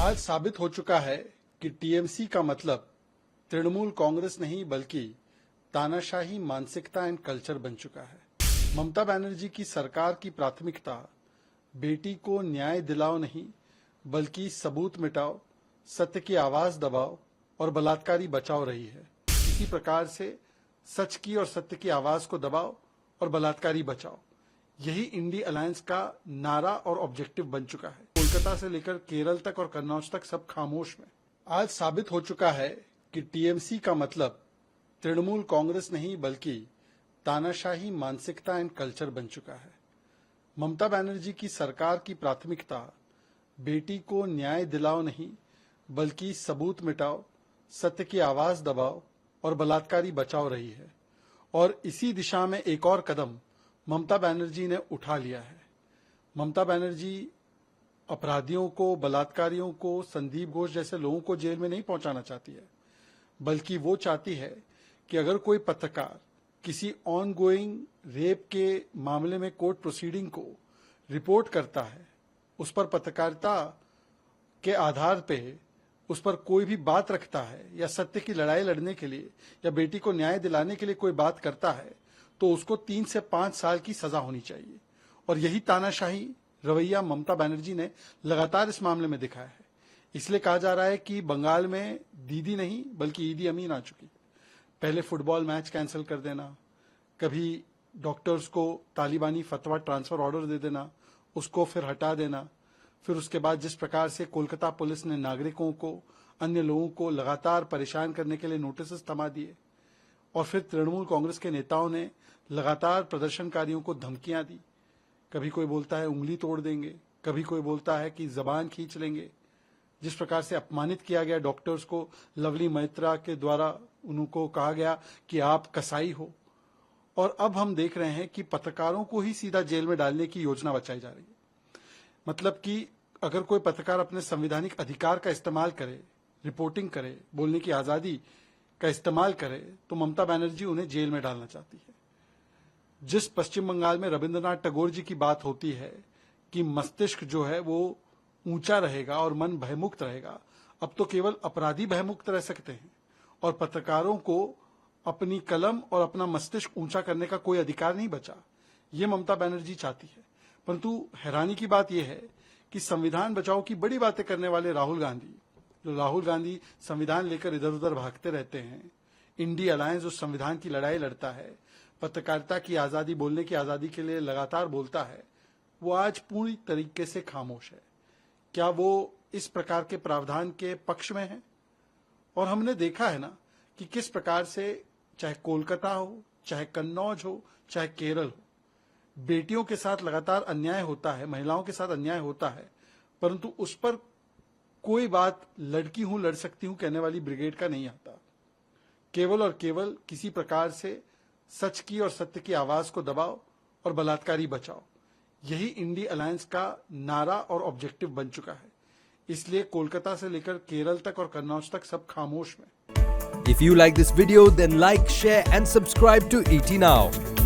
आज साबित हो चुका है कि टीएमसी का मतलब तृणमूल कांग्रेस नहीं बल्कि तानाशाही मानसिकता एंड कल्चर बन चुका है। ममता बनर्जी की सरकार की प्राथमिकता बेटी को न्याय दिलाओ नहीं बल्कि सबूत मिटाओ, सत्य की आवाज दबाओ और बलात्कारी बचाओ रही है। इसी प्रकार से सच की और सत्य की आवाज को दबाओ और बलात्कारी बचाओ, यही इंडी अलायंस का नारा और ऑब्जेक्टिव बन चुका है। कोलकाता से लेकर केरल तक और कन्नौज तक सब खामोश में। आज साबित हो चुका है कि टीएमसी का मतलब तृणमूल कांग्रेस नहीं बल्कि तानाशाही मानसिकता एंड कल्चर बन चुका है। ममता बनर्जी की सरकार की प्राथमिकता बेटी को न्याय दिलाओ नहीं बल्कि सबूत मिटाओ, सत्य की आवाज दबाओ और बलात्कारी बचाओ रही है। और इसी दिशा में एक और कदम ममता बनर्जी ने उठा लिया है। ममता बनर्जी अपराधियों को, बलात्कारियों को, संदीप घोष जैसे लोगों को जेल में नहीं पहुंचाना चाहती है, बल्कि वो चाहती है कि अगर कोई पत्रकार किसी ऑन गोइंग रेप के मामले में कोर्ट प्रोसीडिंग को रिपोर्ट करता है, उस पर पत्रकारिता के आधार पे उस पर कोई भी बात रखता है या सत्य की लड़ाई लड़ने के लिए या बेटी को न्याय दिलाने के लिए कोई बात करता है, तो उसको 3 से 5 साल की सजा होनी चाहिए। और यही तानाशाही रवैया ममता बनर्जी ने लगातार इस मामले में दिखाया है। इसलिए कहा जा रहा है कि बंगाल में दीदी नहीं बल्कि ईदी अमीन आ चुकी है। पहले फुटबॉल मैच कैंसिल कर देना, कभी डॉक्टर्स को तालिबानी फतवा ट्रांसफर ऑर्डर दे देना, उसको फिर हटा देना, फिर उसके बाद जिस प्रकार से कोलकाता पुलिस ने नागरिकों को, अन्य लोगों को लगातार परेशान करने के लिए नोटिस थमा दिए, और फिर तृणमूल कांग्रेस के नेताओं ने लगातार प्रदर्शनकारियों को धमकियां दी। कभी कोई बोलता है उंगली तोड़ देंगे, कभी कोई बोलता है कि जबान खींच लेंगे। जिस प्रकार से अपमानित किया गया डॉक्टर्स को, लवली मैत्रा के द्वारा उनको कहा गया कि आप कसाई हो। और अब हम देख रहे हैं कि पत्रकारों को ही सीधा जेल में डालने की योजना बचाई जा रही है। मतलब कि अगर कोई पत्रकार अपने संवैधानिक अधिकार का इस्तेमाल करे, रिपोर्टिंग करे, बोलने की आजादी का इस्तेमाल करे, तो ममता बनर्जी उन्हें जेल में डालना चाहती है। जिस पश्चिम बंगाल में रविंद्रनाथ टैगोर जी की बात होती है कि मस्तिष्क जो है वो ऊंचा रहेगा और मन भयमुक्त रहेगा, अब तो केवल अपराधी भयमुक्त रह सकते हैं और पत्रकारों को अपनी कलम और अपना मस्तिष्क ऊंचा करने का कोई अधिकार नहीं बचा। ये ममता बनर्जी चाहती है। परंतु हैरानी की बात यह है कि संविधान बचाओ की बड़ी बातें करने वाले राहुल गांधी संविधान लेकर इधर उधर भागते रहते हैं। इंडी अलायंस जो संविधान की लड़ाई लड़ता है, पत्रकारिता की आजादी, बोलने की आजादी के लिए लगातार बोलता है, वो आज पूरी तरीके से खामोश है। क्या वो इस प्रकार के प्रावधान के पक्ष में है? और हमने देखा है ना कि किस प्रकार से चाहे कोलकाता हो, चाहे कन्नौज हो, चाहे केरल हो, बेटियों के साथ लगातार अन्याय होता है, महिलाओं के साथ अन्याय होता है, परंतु उस पर कोई बात लड़की हूं, लड़ सकती हूं कहने वाली ब्रिगेड का नहीं आता। केवल और केवल किसी प्रकार से सच की और सत्य की आवाज को दबाओ और बलात्कारी बचाओ, यही इंडी अलायंस का नारा और ऑब्जेक्टिव बन चुका है। इसलिए कोलकाता से लेकर केरल तक और कन्नौज तक सब खामोश में। If you like this video, then like, share and subscribe to ET Now.